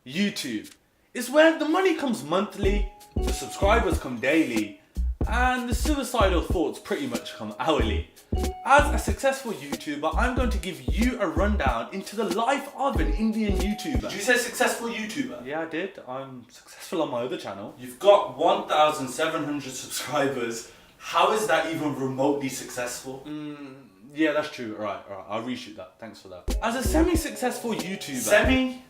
YouTube is where the money comes monthly, the subscribers come daily, and the suicidal thoughts pretty much come hourly. As a successful YouTuber, I'm going to give you a rundown into the life of an Indian YouTuber. Did you say successful YouTuber? Yeah, I did. I'm successful on my other channel. You've got 1,700 subscribers. How is that even remotely successful? Yeah, that's true. Alright, I'll reshoot that. Thanks for that. As a semi-successful YouTuber... Semi?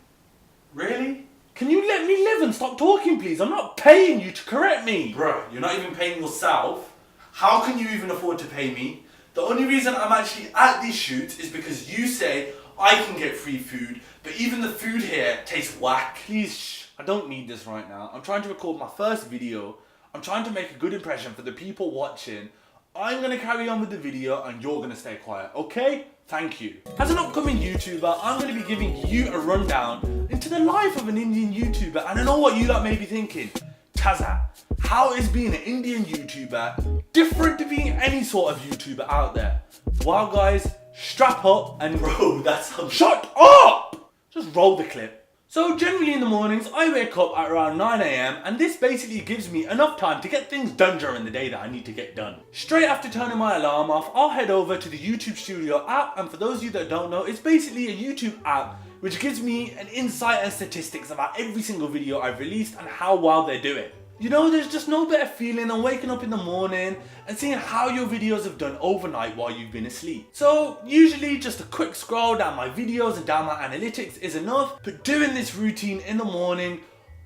Really? Can you let me live and stop talking, please? I'm not paying you to correct me. Bruh, you're not even paying yourself. How can you even afford to pay me? The only reason I'm actually at these shoots is because you say I can get free food, but even the food here tastes whack. Please, shh. I don't need this right now. I'm trying to record my first video. I'm trying to make a good impression for the people watching. I'm going to carry on with the video and you're going to stay quiet, okay? Thank you. As an upcoming YouTuber, I'm going to be giving you a rundown into the life of an Indian YouTuber. And I know what you lot may be thinking. Taza, how is being an Indian YouTuber different to being any sort of YouTuber out there? Well guys, strap up and... Bro, that's... Shut up! Just roll the clip. So generally in the mornings, I wake up at around 9 AM and this basically gives me enough time to get things done during the day that I need to get done. Straight after turning my alarm off, I'll head over to the YouTube Studio app, and for those of you that don't know, it's basically a YouTube app which gives me an insight and statistics about every single video I've released and how well they're doing. You know, there's just no better feeling than waking up in the morning and seeing how your videos have done overnight while you've been asleep. So usually just a quick scroll down my videos and down my analytics is enough, but doing this routine in the morning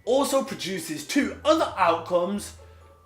also produces two other outcomes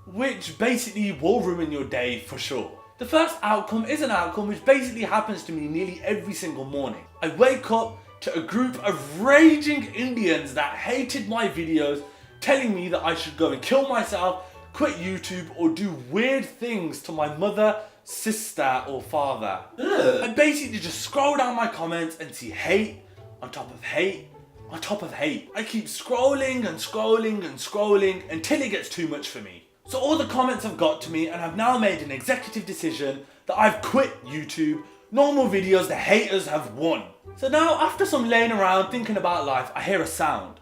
which basically will ruin your day for sure. The first outcome is an outcome which basically happens to me nearly every single morning. I wake up to a group of raging Indians that hated my videos, telling me that I should go and kill myself, quit YouTube, or do weird things to my mother, sister, or father. Ugh. I basically just scroll down my comments and see hate on top of hate on top of hate. I keep scrolling and scrolling and scrolling until it gets too much for me. So all the comments have got to me and I've now made an executive decision that I've quit YouTube. Normal videos, the haters have won. So now after some laying around thinking about life, I hear a sound.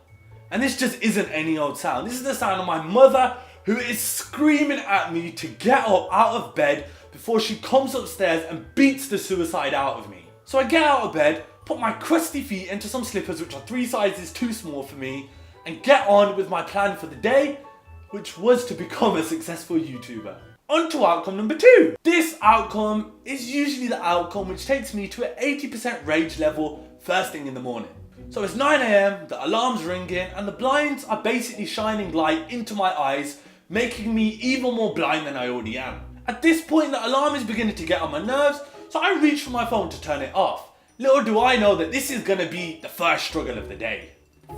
And this just isn't any old sound. This is the sound of my mother who is screaming at me to get up out of bed before she comes upstairs and beats the suicide out of me. So I get out of bed, put my crusty feet into some slippers which are 3 sizes too small for me, and get on with my plan for the day, which was to become a successful YouTuber. On to outcome number 2. This outcome is usually the outcome which takes me to an 80% rage level first thing in the morning. So it's 9 AM, the alarm's ringing, and the blinds are basically shining light into my eyes, making me even more blind than I already am. At this point, the alarm is beginning to get on my nerves, so I reach for my phone to turn it off. Little do I know that this is gonna be the first struggle of the day.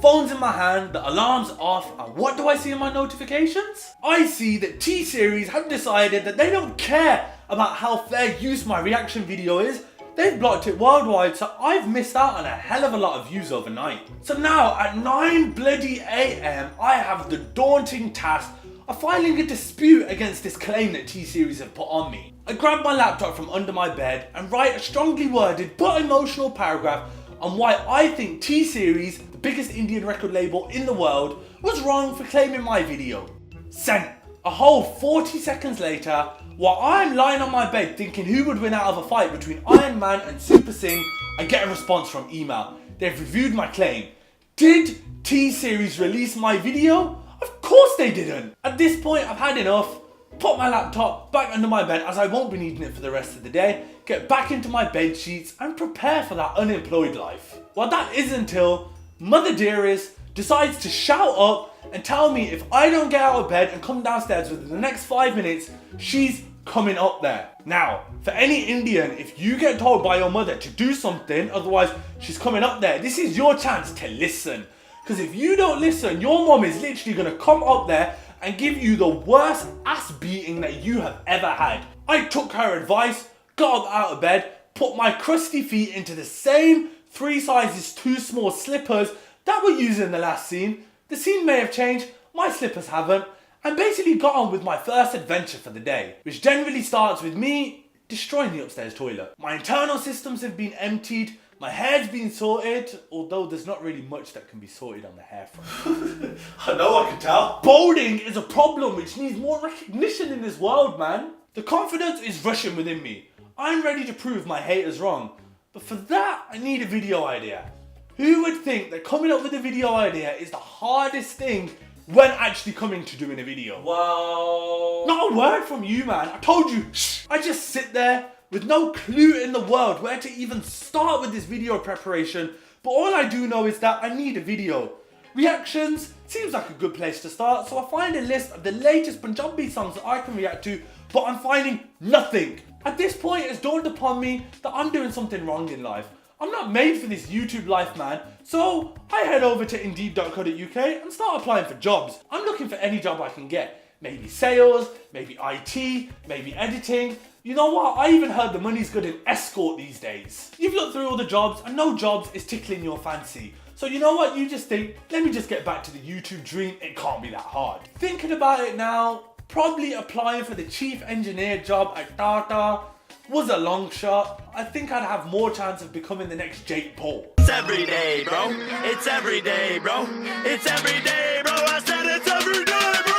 Phone's in my hand, the alarm's off, and what do I see in my notifications? I see that T-Series have decided that they don't care about how fair use my reaction video is. They've blocked it worldwide, so I've missed out on a hell of a lot of views overnight. So now at 9 bloody AM, I have the daunting task of filing a dispute against this claim that T-Series have put on me. I grab my laptop from under my bed and write a strongly worded but emotional paragraph on why I think T-Series, the biggest Indian record label in the world, was wrong for claiming my video. Sent. A whole 40 seconds later, while I'm lying on my bed thinking who would win out of a fight between Iron Man and Super Singh, I get a response from email. They've reviewed my claim. Did T-Series release my video? Of course they didn't. At this point, I've had enough. Put my laptop back under my bed as I won't be needing it for the rest of the day, get back into my bed sheets and prepare for that unemployed life. Well, that is until Mother Dearest decides to shout up and tell me if I don't get out of bed and come downstairs within the next 5 minutes, she's coming up there. Now, for any Indian, if you get told by your mother to do something, otherwise she's coming up there, this is your chance to listen. Because if you don't listen, your mom is literally going to come up there and give you the worst ass beating that you have ever had. I took her advice, got up out of bed, put my crusty feet into the same 3 sizes too small slippers that were used in the last scene. The scene may have changed, my slippers haven't, and basically got on with my first adventure for the day, which generally starts with me destroying the upstairs toilet. My internal systems have been emptied, My hair's been sorted, although there's not really much that can be sorted on the hair front. I know, I can tell. Balding is a problem which needs more recognition in this world, man. The confidence is rushing within me. I'm ready to prove my haters wrong. But for that, I need a video idea. Who would think that coming up with a video idea is the hardest thing when actually coming to doing a video? Well... Not a word from you, man. I told you, shh. I just sit there with no clue in the world where to even start with this video preparation, but all I do know is that I need a video. Reactions seems like a good place to start, so I find a list of the latest Punjabi songs that I can react to, but I'm finding nothing. At this point, it's dawned upon me that I'm doing something wrong in life. I'm not made for this YouTube life, man. So I head over to indeed.co.uk and start applying for jobs. I'm looking for any job I can get. Maybe sales, maybe IT, maybe editing. You know what? I even heard the money's good in escort these days. You've looked through all the jobs and no jobs is tickling your fancy. So you know what? You just think, let me just get back to the YouTube dream. It can't be that hard. Thinking about it now, probably applying for the chief engineer job at Tata was a long shot. I think I'd have more chance of becoming the next Jake Paul. It's every day, bro. It's every day, bro. It's every day, bro. I said it's every day, bro.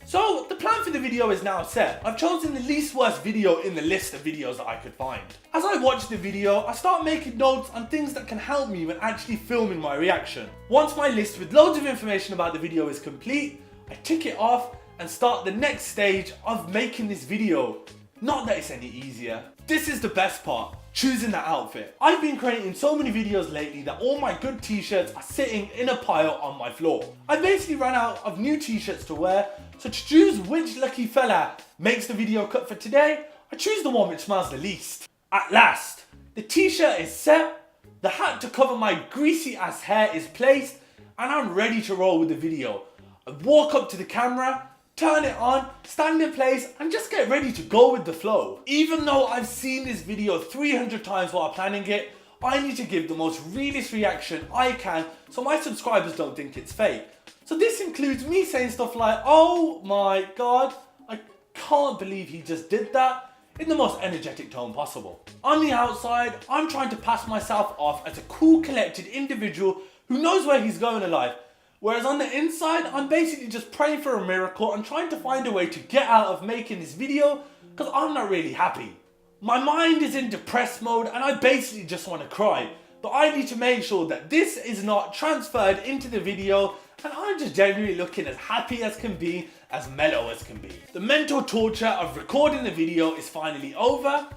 So the plan for the video is now set. I've chosen the least worst video in the list of videos that I could find. As I watch the video, I start making notes on things that can help me when actually filming my reaction. Once my list with loads of information about the video is complete, I tick it off and start the next stage of making this video. Not that it's any easier. This is the best part, choosing that outfit. I've been creating so many videos lately that all my good t-shirts are sitting in a pile on my floor. I basically ran out of new t-shirts to wear, so to choose which lucky fella makes the video cut for today, I choose the one which smells the least. At last, the t-shirt is set, the hat to cover my greasy ass hair is placed, and I'm ready to roll with the video. I walk up to the camera, turn it on, stand in place, and just get ready to go with the flow. Even though I've seen this video 300 times while planning it, I need to give the most realist reaction I can so my subscribers don't think it's fake. So this includes me saying stuff like, oh my god, I can't believe he just did that, in the most energetic tone possible. On the outside, I'm trying to pass myself off as a cool, collected individual who knows where he's going in life. Whereas on the inside, I'm basically just praying for a miracle and trying to find a way to get out of making this video because I'm not really happy. My mind is in depressed mode and I basically just want to cry. But I need to make sure that this is not transferred into the video and I'm just generally looking as happy as can be, as mellow as can be. The mental torture of recording the video is finally over,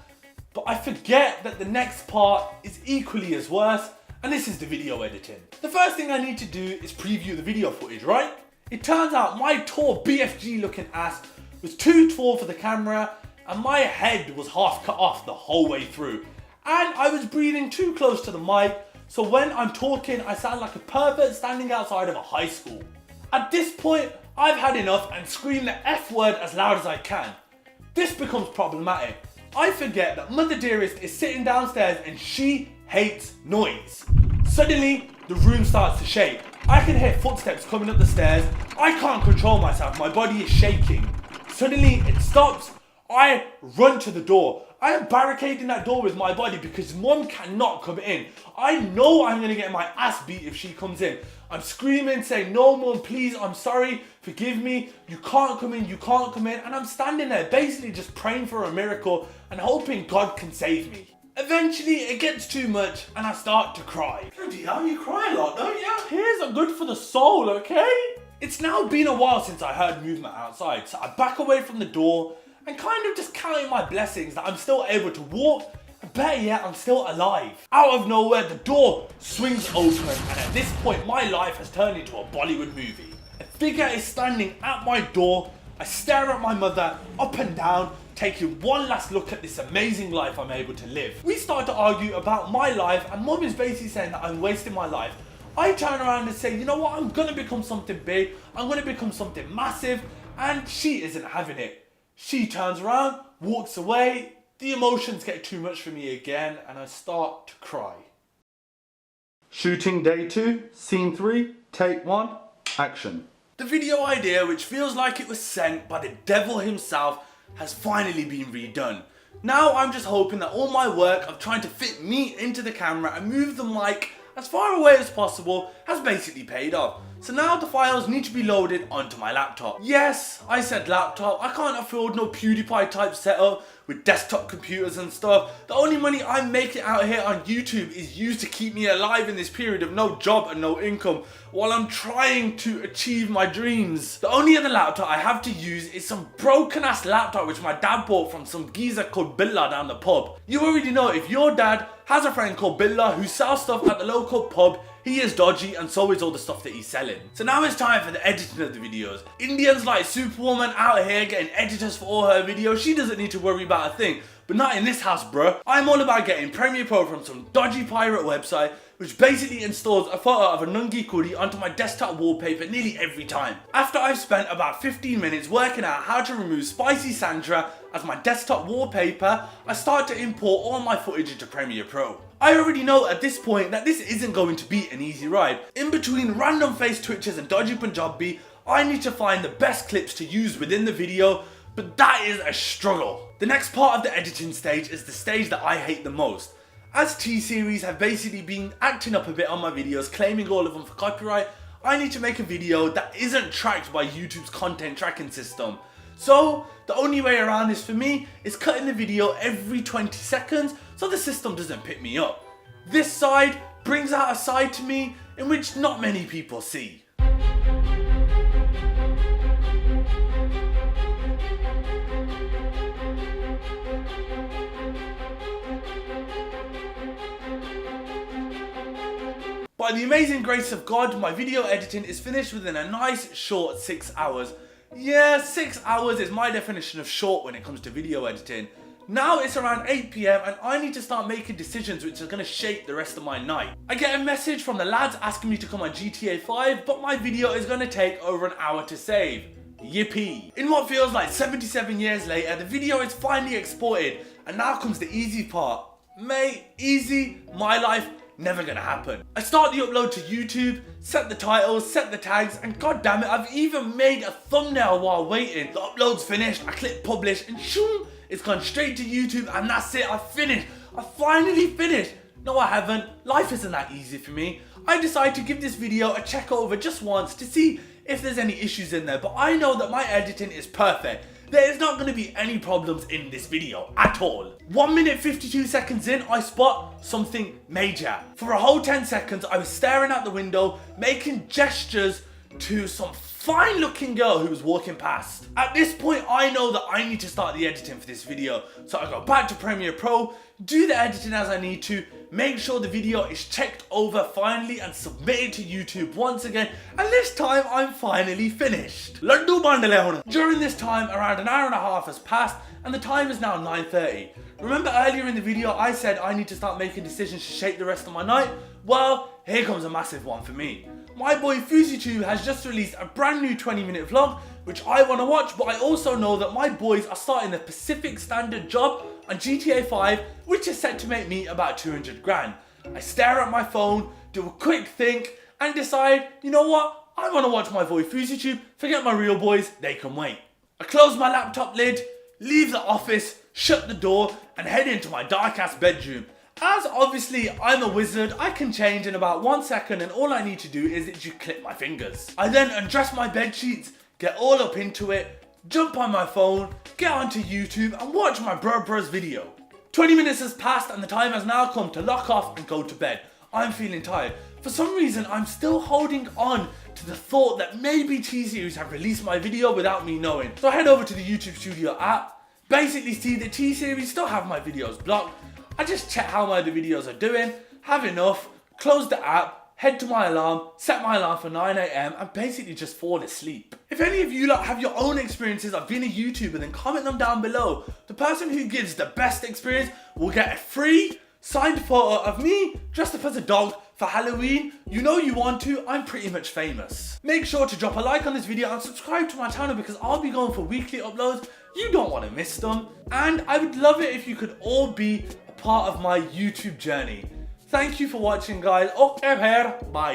but I forget that the next part is equally as worse. And this is the video editing. The first thing I need to do is preview the video footage, right? It turns out my tall BFG looking ass was too tall for the camera and my head was half cut off the whole way through. And I was breathing too close to the mic, so when I'm talking I sound like a pervert standing outside of a high school. At this point, I've had enough and scream the F word as loud as I can. This becomes problematic. I forget that Mother Dearest is sitting downstairs and she hates noise. Suddenly, the room starts to shake. I can hear footsteps coming up the stairs. I can't control myself, my body is shaking. Suddenly, it stops. I run to the door. I am barricading that door with my body because mum cannot come in. I know I'm gonna get my ass beat if she comes in. I'm screaming, saying, no mum, please, I'm sorry, forgive me, you can't come in, you can't come in. And I'm standing there basically just praying for a miracle and hoping God can save me. Eventually, it gets too much and I start to cry. Bloody hell, you cry a lot, don't you? Tears are good for the soul, okay? It's now been a while since I heard movement outside, so I back away from the door and kind of just counting my blessings that I'm still able to walk, and better yet, I'm still alive. Out of nowhere, the door swings open, and at this point, my life has turned into a Bollywood movie. A figure is standing at my door. I stare at my mother up and down, taking one last look at this amazing life I'm able to live. We start to argue about my life, and mum is basically saying that I'm wasting my life. I turn around and say, you know what, I'm gonna become something big, I'm gonna become something massive, and she isn't having it. She turns around, walks away, the emotions get too much for me again, and I start to cry. Shooting day 2, scene 3, take 1, action. The video idea, which feels like it was sent by the devil himself, has finally been redone. Now I'm just hoping that all my work of trying to fit me into the camera and move the mic as far away as possible has basically paid off. So now the files need to be loaded onto my laptop. Yes, I said laptop. I can't afford no PewDiePie type setup with desktop computers and stuff. The only money I'm making out here on YouTube is used to keep me alive in this period of no job and no income while I'm trying to achieve my dreams. The only other laptop I have to use is some broken ass laptop which my dad bought from some geezer called Billa down the pub. You already know if your dad has a friend called Billa who sells stuff at the local pub, he is dodgy and so is all the stuff that he's selling. So now it's time for the editing of the videos. Indians like Superwoman out here getting editors for all her videos. She doesn't need to worry about a thing. But not in this house, bruh. I'm all about getting Premiere Pro from some dodgy pirate website which basically installs a photo of a Nungi Kuri onto my desktop wallpaper nearly every time. After I've spent about 15 minutes working out how to remove Spicy Sandra as my desktop wallpaper, I start to import all my footage into Premiere Pro. I already know at this point that this isn't going to be an easy ride. In between random face twitches and dodgy Punjabi, I need to find the best clips to use within the video, but that is a struggle. The next part of the editing stage is the stage that I hate the most. As T-Series have basically been acting up a bit on my videos, claiming all of them for copyright, I need to make a video that isn't tracked by YouTube's content tracking system. So the only way around this for me is cutting the video every 20 seconds so the system doesn't pick me up. This side brings out a side to me in which not many people see. By the amazing grace of God, my video editing is finished within a nice short 6 hours. Yeah, 6 hours is my definition of short when it comes to video editing. Now it's around 8 PM and I need to start making decisions which are going to shape the rest of my night. I get a message from the lads asking me to come on GTA 5, but my video is going to take over an hour to save. Yippee. In what feels like 77 years later, the video is finally exported and now comes the easy part. Mate, easy, my life, never gonna happen. I start the upload to YouTube, set the titles, set the tags, and god damn it, I've even made a thumbnail while waiting. The upload's finished, I click publish, and shoom, it's gone straight to YouTube, and that's it, I've finished. I finally finished. No, I haven't. Life isn't that easy for me. I decided to give this video a check over just once to see if there's any issues in there, but I know that my editing is perfect. There is not going to be any problems in this video at all. 1 minute 52 seconds in, I spot something major. For a whole 10 seconds, I was staring out the window, making gestures to some fine looking girl who was walking past. At this point, I know that I need to start the editing for this video. So I go back to Premiere Pro, do the editing as I need to, make sure the video is checked over finally and submitted to YouTube once again, and this time I'm finally finished. During this time, around an hour and a half has passed and the time is now 9:30. Remember earlier in the video I said I need to start making decisions to shape the rest of my night? Well, here comes a massive one for me. My boy FuziTube has just released a brand new 20-minute vlog which I want to watch, but I also know that my boys are starting a Pacific Standard job on GTA 5 which is set to make me about 200 grand. I stare at my phone, do a quick think and decide, you know what, I want to watch my boy FuziTube, forget my real boys, they can wait. I close my laptop lid, leave the office, shut the door and head into my dark ass bedroom. As obviously I'm a wizard, I can change in about 1 second and all I need to do is literally click my fingers. I then undress my bed sheets, get all up into it, jump on my phone, get onto YouTube and watch my bruh's video. 20 minutes has passed and the time has now come to lock off and go to bed. I'm feeling tired. For some reason I'm still holding on to the thought that maybe T-Series have released my video without me knowing. So I head over to the YouTube Studio app, basically see that T-Series still have my videos blocked. I just check how my other videos are doing, have enough, close the app, head to my alarm, set my alarm for 9 AM and basically just fall asleep. If any of you lot have your own experiences of being a YouTuber, then comment them down below. The person who gives the best experience will get a free signed photo of me dressed up as a dog for Halloween. You know you want to, I'm pretty much famous. Make sure to drop a like on this video and subscribe to my channel because I'll be going for weekly uploads. You don't want to miss them. And I would love it if you could all be a part of my YouTube journey. Thank you for watching guys. Okay, bye.